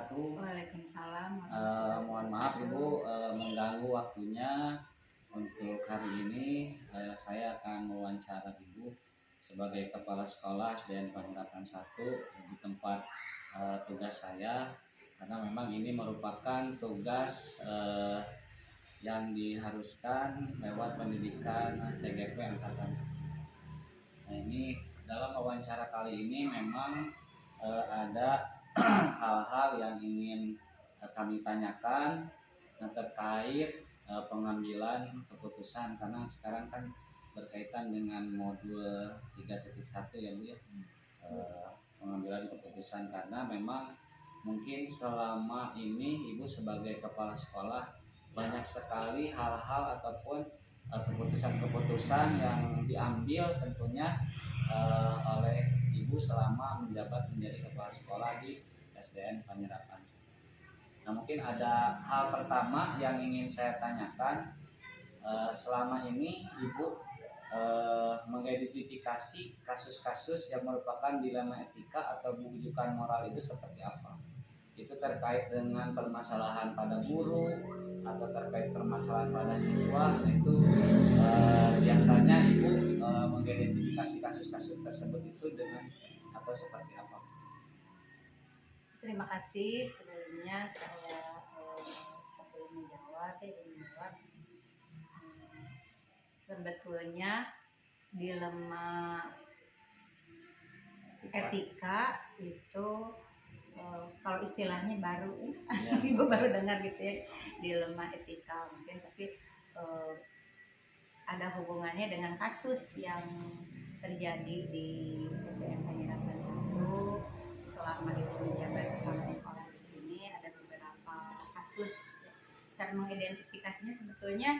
wabarakatuh. Waalaikumsalam Mohon warahmatullahi maaf Ibu wabarakatuh. mengganggu waktunya. Untuk hari ini saya akan mewawancara Ibu sebagai Kepala Sekolah SDN Panjerakan 1 di tempat tugas saya, karena memang ini merupakan tugas yang diharuskan lewat pendidikan CGP angkatan. Nah, ini dalam wawancara kali ini memang ada hal-hal yang ingin kami tanyakan terkait pengambilan keputusan, karena sekarang kan berkaitan dengan modul 3.1 ya Bu ya. Pengambilan keputusan, karena memang mungkin selama ini Ibu sebagai kepala sekolah banyak sekali hal-hal ataupun keputusan-keputusan yang diambil tentunya oleh Ibu selama menjabat menjadi kepala sekolah di SDN Panjerakan. Nah, mungkin ada hal pertama yang ingin saya tanyakan, selama ini Ibu mengidentifikasi kasus-kasus yang merupakan dilema etika atau bujukan moral itu seperti apa? Itu terkait dengan permasalahan pada guru atau terkait permasalahan pada siswa, itu biasanya Ibu mengidentifikasi kasus-kasus tersebut itu dengan atau seperti apa? Terima kasih sebelumnya. Saya sebelum menjawab, sebetulnya dilema etika itu kalau istilahnya baru Ya. Ibu baru dengar gitu ya, dilema etika mungkin, tapi ada hubungannya dengan kasus yang terjadi di SDN Panjerakan 1 selama Ibu menjabat kepala sekolah di sini. Ada beberapa kasus. Cara mengidentifikasinya sebetulnya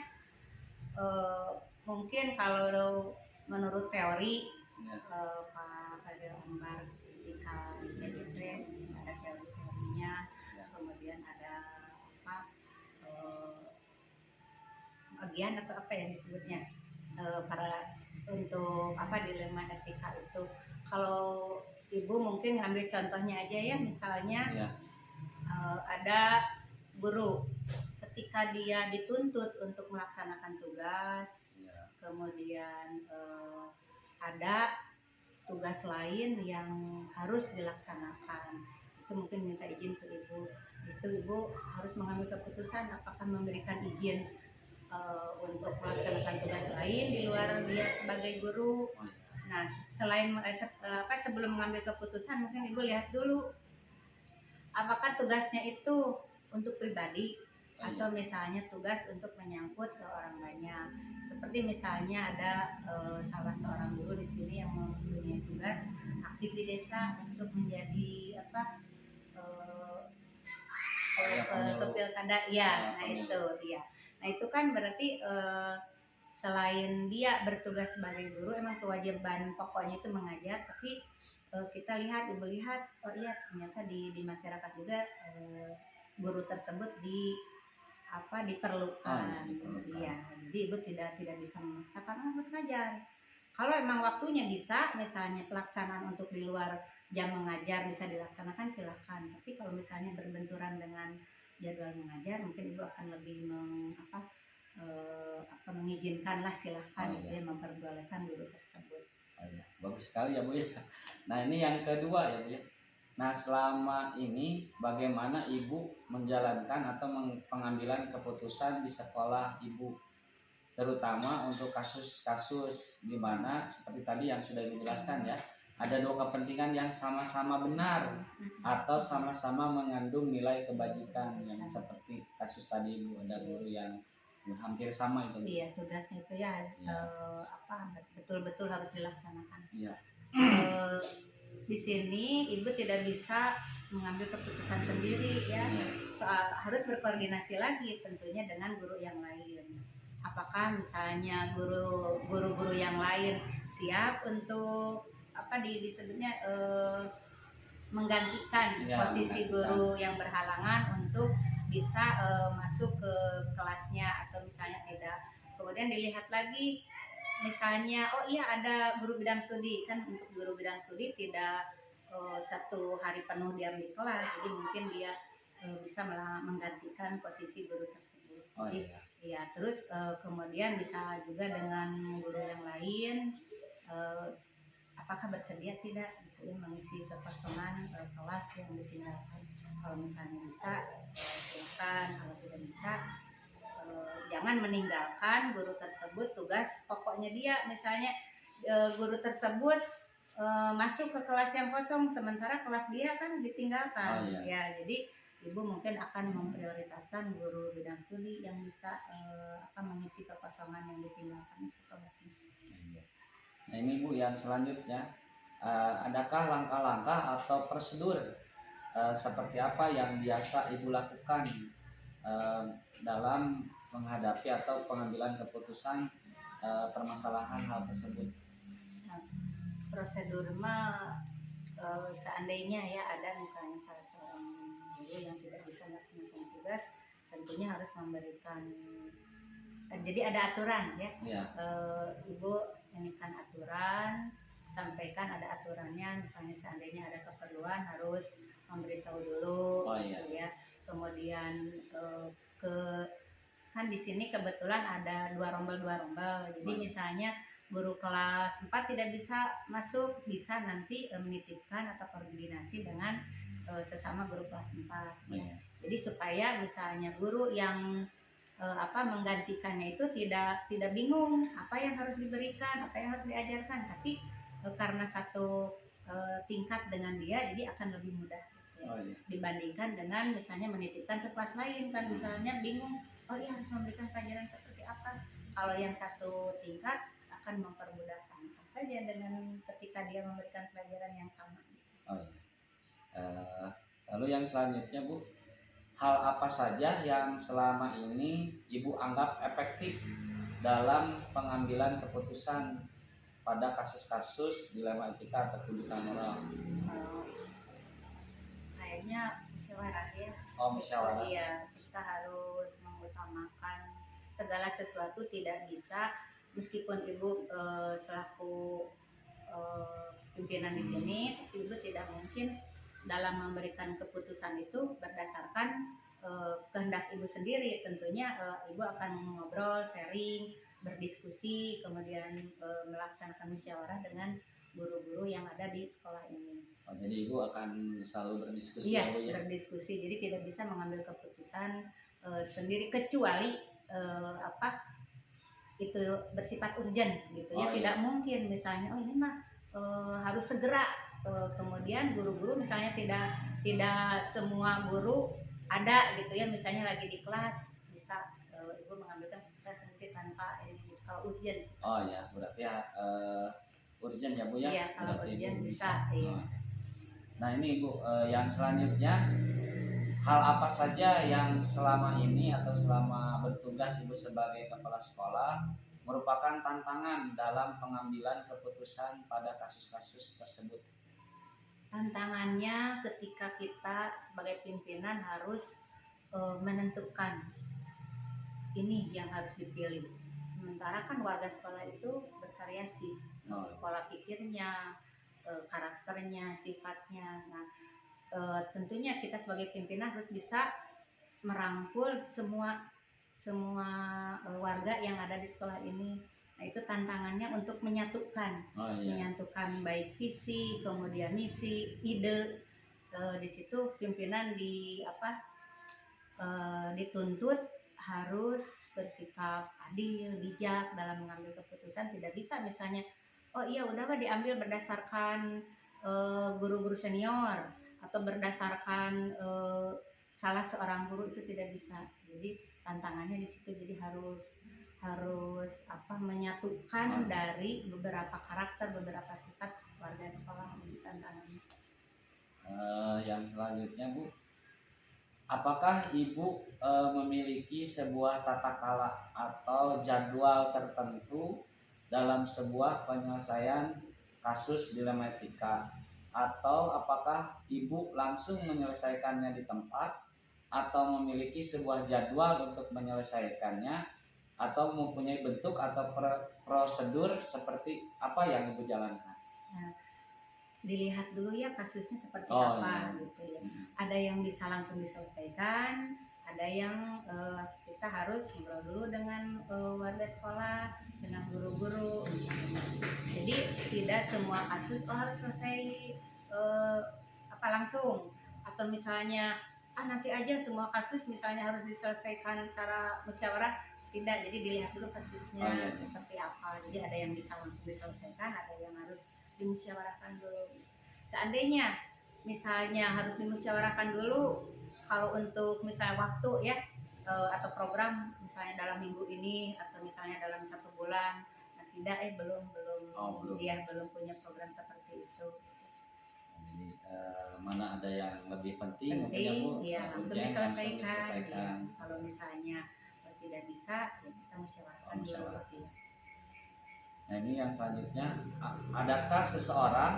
mungkin kalau menurut teori Pak Fadil Ambar ketika di CGP ada teori-teorinya, kemudian ada bagian atau apa yang disebutnya para untuk dilema etika itu. Kalau Ibu mungkin ngambil contohnya aja ya, misalnya ada guru ketika dia dituntut untuk melaksanakan tugas, kemudian ada tugas lain yang harus dilaksanakan, itu mungkin minta izin ke Ibu. Itu Ibu harus mengambil keputusan apakah memberikan izin untuk melaksanakan tugas lain di luar dia sebagai guru. Nah, selain sebelum mengambil keputusan, mungkin Ibu lihat dulu apakah tugasnya itu untuk pribadi atau misalnya tugas untuk menyangkut ke orang banyak. Seperti misalnya ada salah seorang guru di sini yang mempunyai tugas aktif di desa untuk menjadi ke pilkada ya. Nah itu dia. Nah itu kan berarti selain dia bertugas sebagai guru, emang kewajiban pokoknya itu mengajar, tapi kita lihat, Ibu lihat, oh iya ternyata di masyarakat juga guru tersebut diperlukan. Iya, jadi Ibu tidak bisa memaksakan harus ngajar. Kalau emang waktunya bisa, misalnya pelaksanaan untuk di luar jam mengajar bisa dilaksanakan, silakan. Tapi kalau misalnya berbenturan dengan jadwal mengajar, mungkin Ibu akan lebih mengizinkan lah, silahkan dia memperbolehkan guru tersebut. Bagus sekali ya Bu ya. Nah, ini yang kedua ya Bu ya. Nah, selama ini bagaimana Ibu menjalankan atau pengambilan keputusan di sekolah Ibu, terutama untuk kasus-kasus di mana seperti tadi yang sudah dijelaskan ya, ada dua kepentingan yang sama-sama benar atau sama-sama mengandung nilai kebajikan, yang seperti kasus tadi Ibu, ada guru yang hampir sama itu. Iya, tugasnya itu ya, betul-betul harus dilaksanakan. Iya. Di sini Ibu tidak bisa mengambil keputusan sendiri ya, soal harus berkoordinasi lagi tentunya dengan guru yang lain. Apakah misalnya guru-guru yang lain siap untuk disebutnya menggantikan posisi guru yang berhalangan untuk bisa masuk ke kelasnya, atau misalnya tidak. Kemudian dilihat lagi, misalnya oh iya ada guru bidang studi, kan untuk guru bidang studi tidak 1 hari penuh diam di kelas, jadi mungkin dia bisa menggantikan posisi guru tersebut. Oh Jadi iya. ya terus kemudian bisa juga dengan guru yang lain, eh, apakah bersedia tidak gitu ya, mengisi kekosongan kelas yang ditinggalkan. Kalau misalnya bisa, silakan. Kalau tidak bisa, jangan meninggalkan guru tersebut tugas pokoknya dia. Misalnya guru tersebut masuk ke kelas yang kosong sementara kelas dia kan ditinggalkan. Oh iya. Ya jadi ibu mungkin akan memprioritaskan guru bidang studi yang bisa mengisi kekosongan yang ditinggalkan itu kelasnya. Iya. Nah ini Bu yang selanjutnya, adakah langkah-langkah atau prosedur seperti apa yang biasa Ibu lakukan dalam menghadapi atau pengambilan keputusan permasalahan hal tersebut? Nah, prosedur mah seandainya ya ada misalnya salah seorang guru yang tidak bisa melaksanakan tugas, tentunya harus memberikan jadi ada aturan ya. Iya. Ibu nyanyikan aturan, sampaikan ada aturannya, misalnya seandainya ada keperluan harus memberitahu dulu. Oh iya. Gitu ya. Kemudian ke kan di sini kebetulan ada dua rombel. Jadi misalnya guru kelas 4 tidak bisa masuk, bisa nanti menitipkan atau koordinasi dengan sesama guru kelas 4 ya. Jadi supaya misalnya guru yang menggantikannya itu tidak bingung apa yang harus diberikan, apa yang harus diajarkan, tapi karena satu tingkat dengan dia jadi akan lebih mudah gitu ya. Oh iya. Dibandingkan dengan misalnya menitipkan ke kelas lain kan misalnya bingung, oh iya harus memberikan pelajaran seperti apa. Kalau yang satu tingkat akan mempermudah sama saja dengan ketika dia memberikan pelajaran yang sama. Oh iya. Lalu yang selanjutnya Bu, hal apa saja yang selama ini Ibu anggap efektif dalam pengambilan keputusan pada kasus-kasus dilema etika atau kedudukan moral? Kayaknya musyawarah ya. Oh, musyawarah. Iya, kita harus mengutamakan segala sesuatu, tidak bisa meskipun ibu selaku pimpinan di sini, tapi ibu tidak mungkin dalam memberikan keputusan itu berdasarkan kehendak ibu sendiri. Tentunya ibu akan ngobrol, sharing, berdiskusi, kemudian melaksanakan musyawarah dengan guru-guru yang ada di sekolah ini. Oh, jadi Ibu akan selalu berdiskusi? Iya, ya? berdiskusi. Jadi tidak bisa mengambil keputusan sendiri kecuali itu bersifat urgent gitu ya. Oh, tidak iya. mungkin misalnya ini mah harus segera. Kemudian guru-guru misalnya tidak semua guru ada gitu ya, misalnya lagi di kelas bisa ibu mengambilkan keputusan sendiri tanpa ini gitu. Kalau urgent. Oh ya, berarti ya urgent ya Bu ya? Iya, kalau berarti urgent Ibu bisa. Iya. Nah ini Ibu, yang selanjutnya, hal apa saja yang selama ini atau selama bertugas Ibu sebagai kepala sekolah merupakan tantangan dalam pengambilan keputusan pada kasus-kasus tersebut? Tantangannya ketika kita sebagai pimpinan harus menentukan ini yang harus dipilih. Sementara kan warga sekolah itu bervariasi, pola pikirnya, karakternya, sifatnya. Nah, tentunya kita sebagai pimpinan harus bisa merangkul semua warga yang ada di sekolah ini. Nah, itu tantangannya untuk menyatukan, menyatukan baik visi, kemudian misi, ide. Di situ pimpinan dituntut harus bersikap adil, bijak dalam mengambil keputusan. Tidak bisa misalnya, oh iya udahlah diambil berdasarkan guru-guru senior atau berdasarkan salah seorang guru, itu tidak bisa. Jadi tantangannya di situ, jadi harus menyatukan dari beberapa karakter, beberapa sifat warga sekolah. Tantangannya. Yang selanjutnya Bu, apakah Ibu memiliki sebuah tata cara atau jadwal tertentu dalam sebuah penyelesaian kasus dilema etika, atau apakah Ibu langsung menyelesaikannya di tempat atau memiliki sebuah jadwal untuk menyelesaikannya, atau mempunyai bentuk atau prosedur seperti apa yang Ibu jalankan? Nah, dilihat dulu ya kasusnya seperti Oh apa iya. gitu ya. Mm. Ada yang bisa langsung diselesaikan, ada yang kita harus ngobrol dulu dengan warga sekolah, dengan guru-guru misalnya. Jadi tidak semua kasus harus selesai apa langsung, atau misalnya nanti aja semua kasus misalnya harus diselesaikan secara musyawarah, tidak. Jadi dilihat dulu Oh kasusnya iya, iya. seperti apa. Jadi ada yang bisa langsung diselesaikan, ada yang harus dimusyawarahkan dulu. Seandainya misalnya harus dimusyawarahkan dulu, kalau untuk misalnya waktu ya, atau program misalnya dalam minggu ini atau misalnya dalam 1 bulan, nah tidak, belum belum Oh belum. ya belum punya program seperti itu. Jadi mana ada yang lebih penting mungkin ya Penting Bu, ya langsung urgent langsung diselesaikan ya. diselesaikan. Kalau misalnya tidak bisa ya kita musyawarahkan dulu Musyawarah. ya. Nah ini yang selanjutnya, adakah seseorang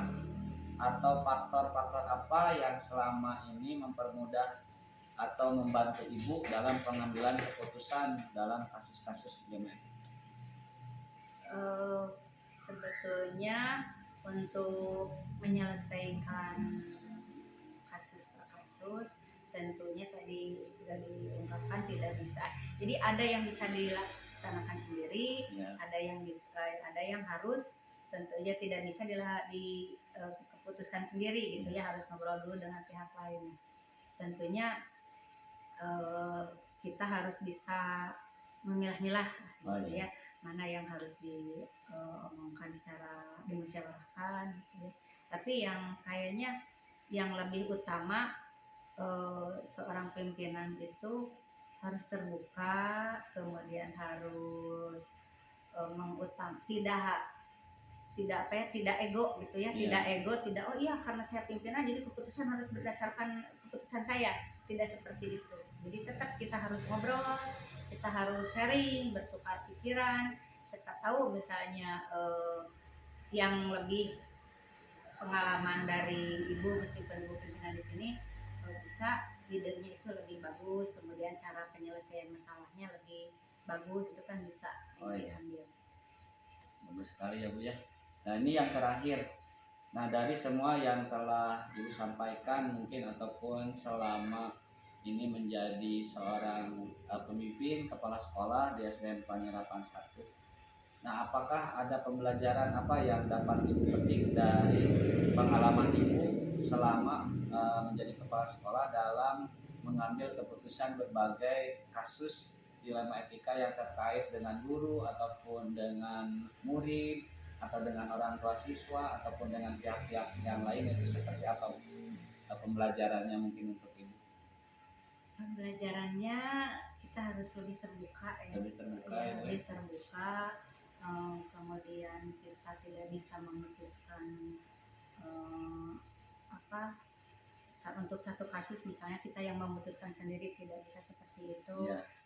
atau faktor-faktor apa yang selama ini mempermudah atau membantu Ibu dalam pengambilan keputusan dalam kasus-kasus GMF? Sebetulnya untuk menyelesaikan kasus per kasus tentunya tadi sudah diungkapkan tidak bisa. Jadi ada yang bisa dilaksanakan sendiri, Ya. ada yang harus tentunya tidak bisa keputuskan sendiri gitu ya, harus ngobrol dulu dengan pihak lain. Tentunya kita harus bisa memilah-milah gitu ya, mana yang harus diomongkan secara dimusyawarahkan gitu ya. Tapi yang kayaknya yang lebih utama, seorang pimpinan itu harus terbuka, kemudian harus tidak apa ya, tidak ego gitu ya, tidak ego, tidak oh iya karena saya pimpinan jadi keputusan harus berdasarkan keputusan saya, tidak seperti itu. Jadi tetap kita harus ngobrol, kita harus sharing, bertukar pikiran, serta tahu misalnya yang lebih pengalaman dari ibu, meskipun ibu pimpinan di sini, bisa idenya itu lebih bagus, kemudian cara penyelesaian masalahnya lebih bagus, itu kan bisa diambil. Bagus sekali ya Bu ya. Nah ini yang terakhir. Nah dari semua yang telah Ibu sampaikan mungkin ataupun selama ini menjadi seorang pemimpin kepala sekolah di SDN Panyerapan 1. Nah, apakah ada pembelajaran apa yang dapat Ibu petik dari pengalaman Ibu selama menjadi kepala sekolah dalam mengambil keputusan berbagai kasus dilema etika yang terkait dengan guru ataupun dengan murid atau dengan orang tua siswa ataupun dengan pihak-pihak yang lain, itu seperti apa pembelajarannya mungkin untuk Ibu? Pembelajarannya kita harus lebih terbuka ya, lebih terbuka. Kemudian kita tidak bisa memutuskan untuk satu kasus misalnya kita yang memutuskan sendiri, tidak bisa seperti itu.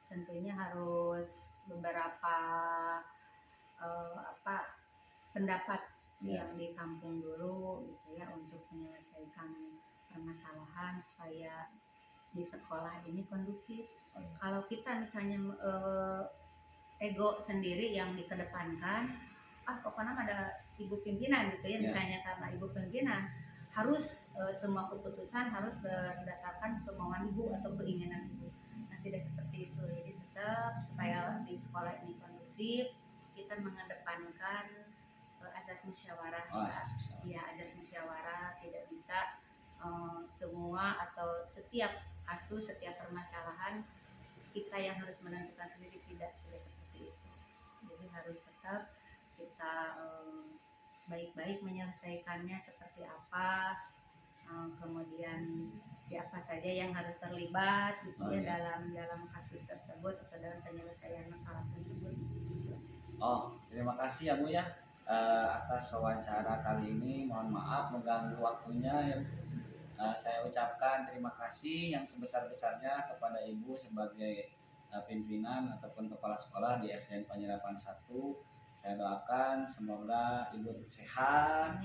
Tentunya harus beberapa pendapat yang ditampung dulu gitu ya, untuk menyelesaikan permasalahan supaya di sekolah ini kondusif. Kalau kita misalnya ego sendiri yang dikedepankan, pokoknya ada ibu pimpinan gitu ya, misalnya karena ibu pimpinan harus semua keputusan harus berdasarkan kemauan ibu atau keinginan ibu. Nah tidak seperti itu. Jadi tetap supaya di sekolah ini kondusif, kita mengedepankan asas musyawarah. Ya, asas musyawarah, tidak bisa semua atau setiap kasus, setiap permasalahan kita yang harus menentukan sendiri, tidak seperti itu. Jadi harus tetap kita baik-baik menyelesaikannya seperti apa, kemudian siapa saja yang harus terlibat gitu dalam kasus tersebut atau dalam penyelesaian masalah tersebut. Terima kasih ya Bu ya atas wawancara kali ini. Mohon maaf mengganggu waktunya ya. Saya ucapkan terima kasih yang sebesar-besarnya kepada Ibu sebagai pimpinan ataupun kepala sekolah di SDN Panyerapan 1. Saya doakan semoga Ibu sehat,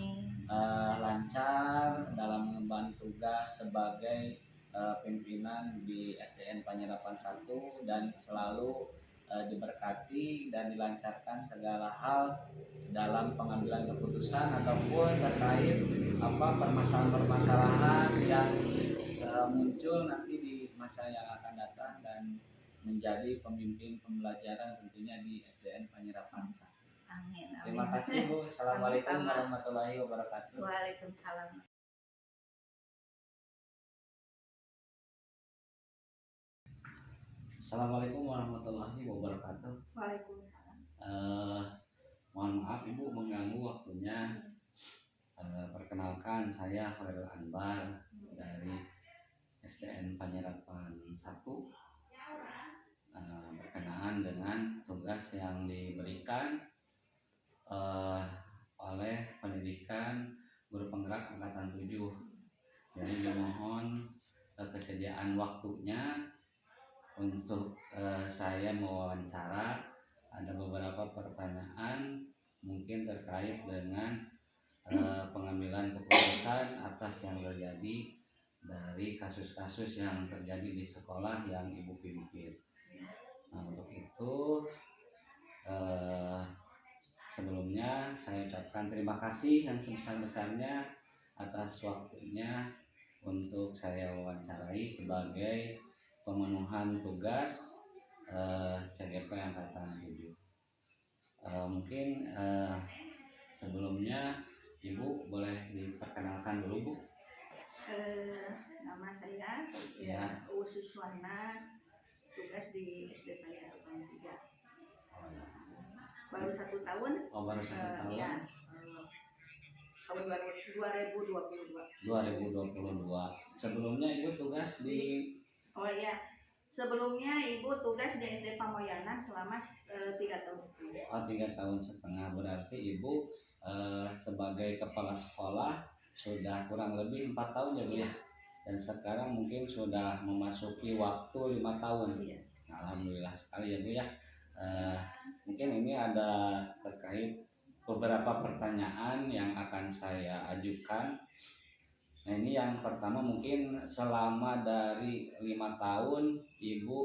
lancar dalam mengemban tugas sebagai pimpinan di SDN Panyerapan 1 dan selalu diberkati dan dilancarkan segala hal dalam pengambilan keputusan ataupun terkait permasalahan-permasalahan yang muncul nanti di masa yang akan datang dan menjadi pemimpin pembelajaran tentunya di SDN Panyerapan 1. Amin. Terima kasih Bu. Assalamualaikum warahmatullahi wabarakatuh. Waalaikumsalam. Assalamualaikum warahmatullahi wabarakatuh. Waalaikumsalam. Mohon maaf Ibu mengganggu waktunya. Perkenalkan saya Khairul Anbar dari SDN Panyerapan 1. Berkenaan dengan tugas yang diberikan oleh pendidikan guru penggerak angkatan 7. Jadi dimohon kesediaan waktunya untuk saya mewawancara. Ada beberapa pertanyaan mungkin terkait dengan pengambilan keputusan atas yang terjadi dari kasus-kasus yang terjadi di sekolah yang Ibu pimpin. Nah, untuk itu sebelumnya saya ucapkan terima kasih yang sebesar-besarnya atas waktunya untuk saya wawancarai sebagai pemenuhan tugas CGP Angkatan 7. Mungkin sebelumnya Ibu boleh diperkenalkan dulu Bu. Nama saya Ya. Ususwana, tugas di SD Panyerapan 3. Baru 1 tahun. Oh, baru 1 tahun. Ya, tahun 2022. 2022. Sebelumnya Ibu tugas di sebelumnya Ibu tugas di SD Pamoyanan selama 3 tahun setengah. Oh, 3 tahun setengah. Berarti Ibu sebagai kepala sekolah sudah kurang lebih 4 tahun ya Bu ya. Dan sekarang mungkin sudah memasuki waktu 5 tahun. Iya. Alhamdulillah sekali ya Bu ya. Mungkin ini ada terkait beberapa pertanyaan yang akan saya ajukan. Nah, ini yang pertama, mungkin selama dari 5 tahun Ibu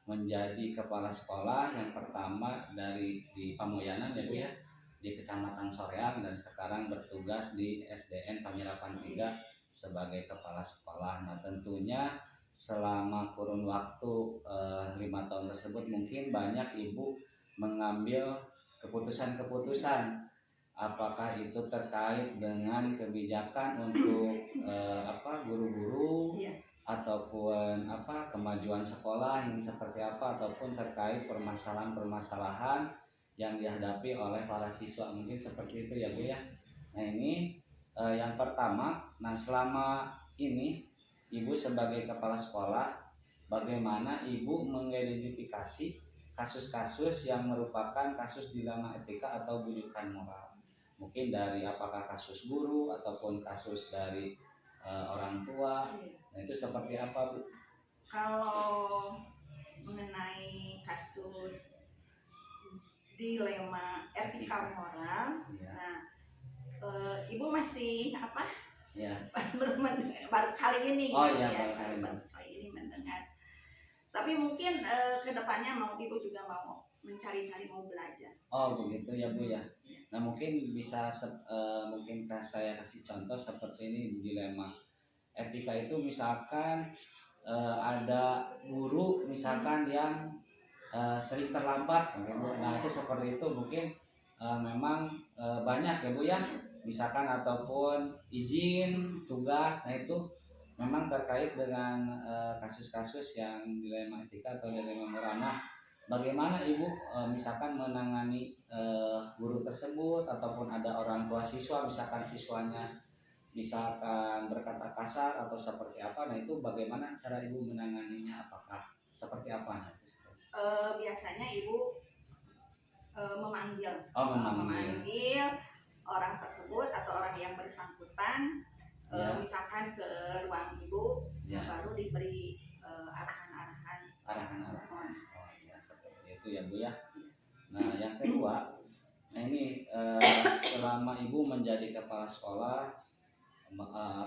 menjadi kepala sekolah yang pertama di Pamoyanan ya Bu ya, di Kecamatan Soreang, dan sekarang bertugas di SDN Panyerapan 3 sebagai kepala sekolah. Nah, tentunya selama kurun waktu 5 tahun tersebut mungkin banyak Ibu mengambil keputusan-keputusan, apakah itu terkait dengan kebijakan untuk guru-guru, Iya. ataupun kemajuan sekolah yang seperti apa, ataupun terkait permasalahan-permasalahan yang dihadapi oleh para siswa, mungkin seperti itu ya Bu ya. Nah, ini yang pertama. Nah, selama ini Ibu sebagai kepala sekolah, bagaimana Ibu mengidentifikasi kasus-kasus yang merupakan kasus dilema etika atau bujukan moral? Mungkin dari apakah kasus guru ataupun kasus dari orang tua. Nah, itu seperti apa Bu? Kalau mengenai kasus dilema etika moral, Ya. nah Ibu masih Ya. baru kali ini Oh gitu iya, ya, baru kali ini mendengar. Tapi mungkin kedepannya Ibu juga mau mencari-cari, mau belajar. Oh begitu ya Bu ya. Nah, mungkin bisa mungkin saya kasih contoh seperti ini dilema etika itu. Misalkan ada guru misalkan yang sering terlambat, nah itu seperti itu mungkin memang banyak ya Bu ya, misalkan ataupun izin tugas. Nah, itu memang terkait dengan kasus-kasus yang dilema etika atau dilema moral. Nah, bagaimana Ibu misalkan menangani guru tersebut, ataupun ada orang tua siswa misalkan siswanya misalkan berkata kasar atau seperti apa? Nah, itu bagaimana cara Ibu menanganinya, apakah seperti apa? Biasanya Ibu memanggil orang tersebut atau orang yang bersangkutan, Ya. misalkan ke ruang Ibu, Ya. baru diberi arahan-arahan. Oh ya, seperti itu ya Bu ya. Nah, yang kedua, nah ini selama Ibu menjadi kepala sekolah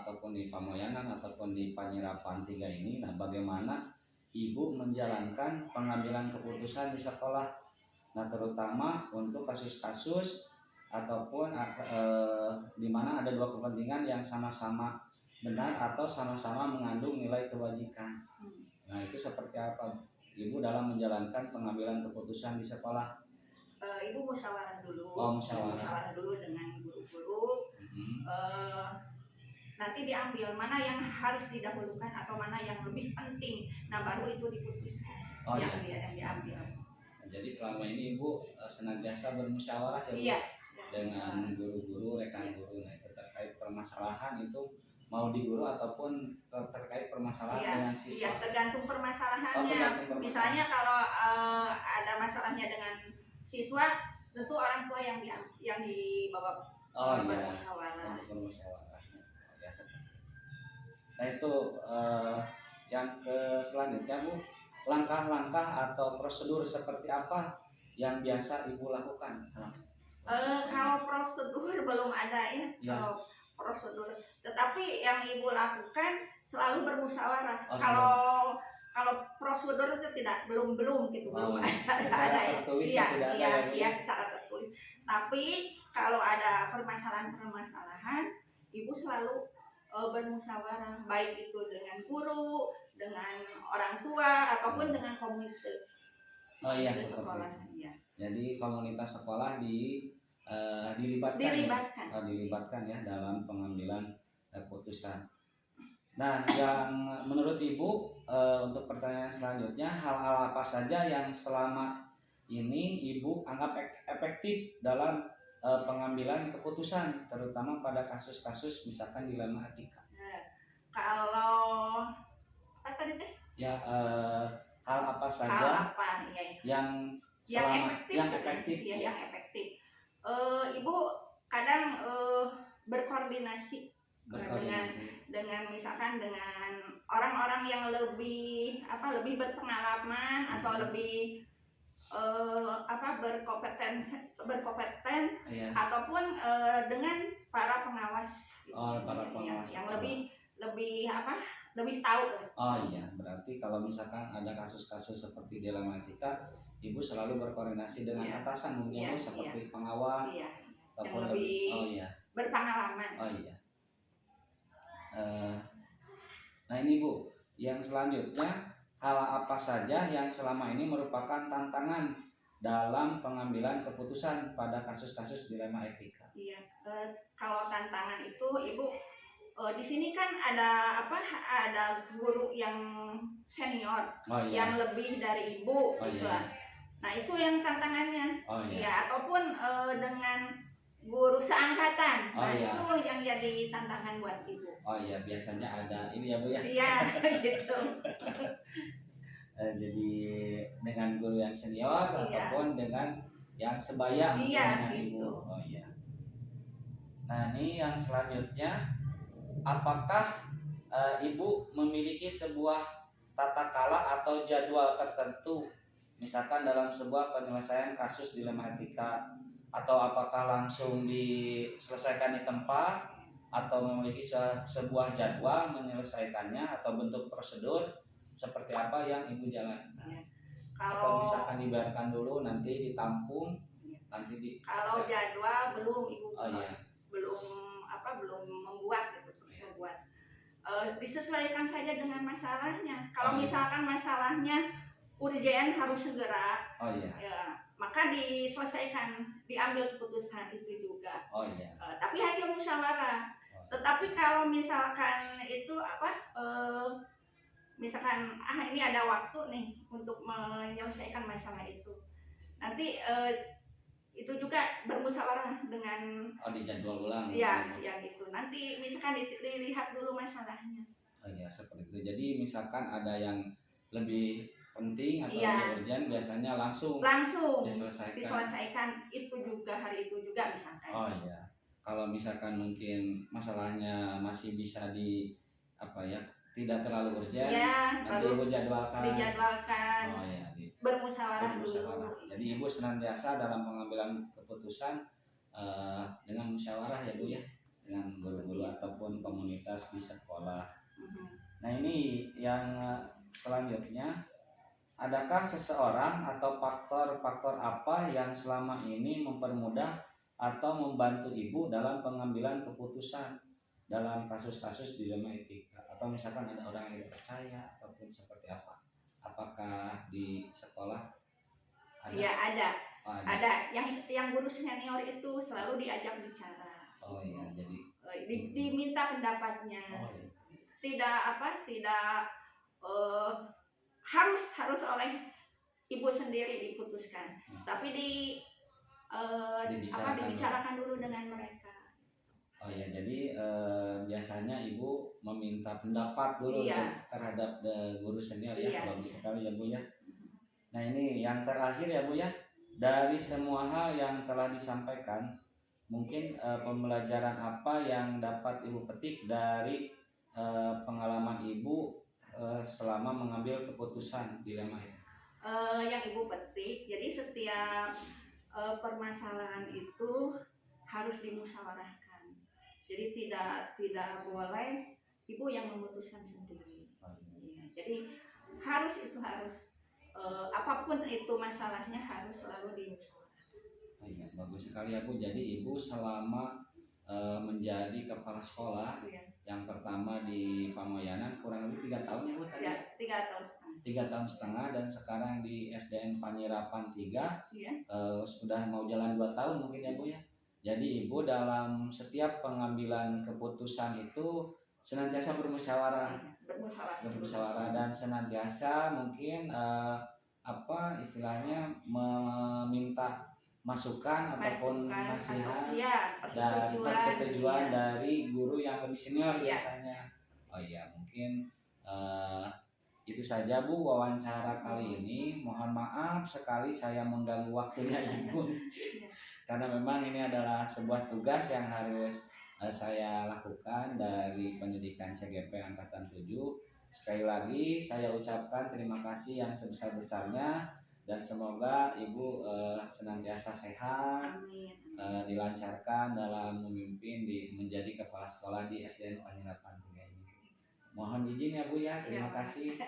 ataupun di Pamoyanan ataupun di Panyerapan 3 ini, nah bagaimana ibu menjalankan pengambilan keputusan di sekolah. Nah, terutama untuk kasus-kasus ataupun di mana ada dua kepentingan yang sama-sama benar atau sama-sama mengandung nilai kewajiban. Nah, itu seperti apa ibu dalam menjalankan pengambilan keputusan di sekolah? Ibu musyawarah dulu. Oh, musyawarah. Musyawarah dulu dengan guru-guru. Nanti diambil mana yang harus didahulukan atau mana yang lebih penting. Nah, baru itu diputuskan. Oh, yang iya. diambil. Jadi selama ini ibu senantiasa bermusyawarah ya Bu, iya, dengan guru-guru, rekan guru. Nah, itu terkait permasalahan itu mau di guru ataupun terkait permasalahan dengan siswa. Iya, tergantung permasalahannya. tergantung Misalnya kalau ada masalahnya dengan siswa, tentu orang tua yang dibawa bermusyawarah. Bermusyawarah. Ya, nah itu yang selanjutnya Bu, langkah-langkah atau prosedur seperti apa yang biasa ibu lakukan? Kalau prosedur belum ada ya. Kalau prosedur, tetapi yang ibu lakukan selalu bermusyawarah. Kalau prosedur itu belum gitu, belum ada ya. Iya, secara tertulis. Tapi kalau ada permasalahan, ibu selalu bermusyawarah, baik itu dengan guru, dengan orang tua ataupun dengan komite sekolah. Ya. Jadi komunitas sekolah dilibatkan ya dalam pengambilan keputusan. Nah, yang menurut ibu untuk pertanyaan selanjutnya, hal-hal apa saja yang selama ini ibu anggap efektif dalam pengambilan keputusan, terutama pada kasus-kasus misalkan dilema etika? Kalau apa tadi teh? Ya, hal apa saja yang efektif? Yang efektif. Ibu kadang berkoordinasi dengan misalkan dengan orang-orang yang lebih berpengalaman atau lebih berkompeten ataupun dengan para pengawas yang lebih tahu. Oh iya, berarti kalau misalkan ada kasus-kasus seperti dilematika, ibu selalu berkoordinasi dengan atasan mungkin seperti pengawas ataupun yang lebih berpengalaman. Oh iya. Nah ini Bu, yang selanjutnya, hal apa saja yang selama ini merupakan tantangan dalam pengambilan keputusan pada kasus-kasus dilema etika? Iya, kalau tantangan itu ibu di sini kan ada guru yang senior yang lebih dari ibu gitu. Nah itu yang tantangannya. Ataupun dengan guru seangkatan. Itu yang jadi tantangan buat ibu. Oh iya, biasanya ada ini ya Bu ya. Iya, gitu. Jadi dengan guru yang senior ataupun dengan yang sebaya dengan gitu. ibu. Oh iya. Nah, ini yang selanjutnya, apakah ibu memiliki sebuah tata kala atau jadwal tertentu, misalkan dalam sebuah penyelesaian kasus dilema etika, atau apakah langsung diselesaikan di tempat atau memiliki sebuah jadwal menyelesaikannya atau bentuk prosedur seperti apa yang ibu jalankan? Atau misalkan dibiarkan dulu nanti ditampung nanti kalau jadwal belum ibu belum membuat disesuaikan saja dengan masalahnya. Kalau misalkan masalahnya urgen harus segera, maka diselesaikan, diambil keputusan itu juga. Tapi hasil musyawarah. Tetapi kalau misalkan itu misalkan ini ada waktu nih untuk menyelesaikan masalah itu, nanti itu juga bermusyawarah dengan dijadwal ulang. Ya gitu. Nanti misalkan dilihat dulu masalahnya. Seperti itu. Jadi misalkan ada yang lebih penting atau lebih urgent, biasanya langsung diselesaikan itu juga hari itu juga misalkan. Kalau misalkan mungkin masalahnya masih bisa tidak terlalu urgent, nanti ibu dijadwalkan. Bermusyawarah dulu. Jadi ibu senantiasa dalam pengambilan keputusan dengan musyawarah ya Bu ya, dengan guru-guru ataupun komunitas di sekolah. Nah ini yang selanjutnya, adakah seseorang atau faktor-faktor apa yang selama ini mempermudah atau membantu ibu dalam pengambilan keputusan dalam kasus-kasus dilema etika? Atau misalkan ada orang yang tidak percaya ataupun seperti apa? Apakah di sekolah ada? Ya ada. Oh, Ada. Yang guru senior itu selalu diajak bicara. Oh iya, jadi diminta pendapatnya. oh, iya. Tidak harus oleh ibu sendiri diputuskan, tapi dibicarakan dulu dengan mereka. Oh ya, jadi biasanya ibu meminta pendapat dulu terhadap guru senior ya. Bagus sekali ya Bu ya. Nah ini yang terakhir ya Bu ya, dari semua hal yang telah disampaikan, mungkin pembelajaran apa yang dapat ibu petik dari pengalaman ibu selama mengambil keputusan dilema itu? Yang ibu petik, jadi setiap permasalahan itu harus dimusyawarahkan. Jadi tidak boleh ibu yang memutuskan sendiri. Ya, jadi harus apapun itu masalahnya harus selalu dimusyawarahkan. Oh iya, bagus sekali ya Bu. Jadi ibu selama menjadi kepala sekolah yang pertama di Pamoyanan kurang lebih 3 tahun ya Bu tadi? Ya, 3 tahun setengah. 3 tahun setengah, dan sekarang di SDN Panyerapan 3 sudah mau jalan 2 tahun mungkin ya Bu ya. Jadi ibu dalam setiap pengambilan keputusan itu senantiasa bermusyawarah dan senantiasa mungkin istilahnya meminta masukan ataupun nasihat dan persetujuan dari guru yang lebih senior biasanya. Oh iya, mungkin itu saja Bu wawancara kali ini. Mohon maaf sekali saya mengganggu waktunya Ibu karena memang ini adalah sebuah tugas yang harus saya lakukan dari pendidikan CGP Angkatan 7. Sekali lagi saya ucapkan terima kasih yang sebesar-besarnya, dan semoga Ibu senantiasa sehat, dilancarkan dalam memimpin menjadi kepala sekolah di SDN Panyerapan 3 ini. Mohon izin ya Bu ya, terima kasih.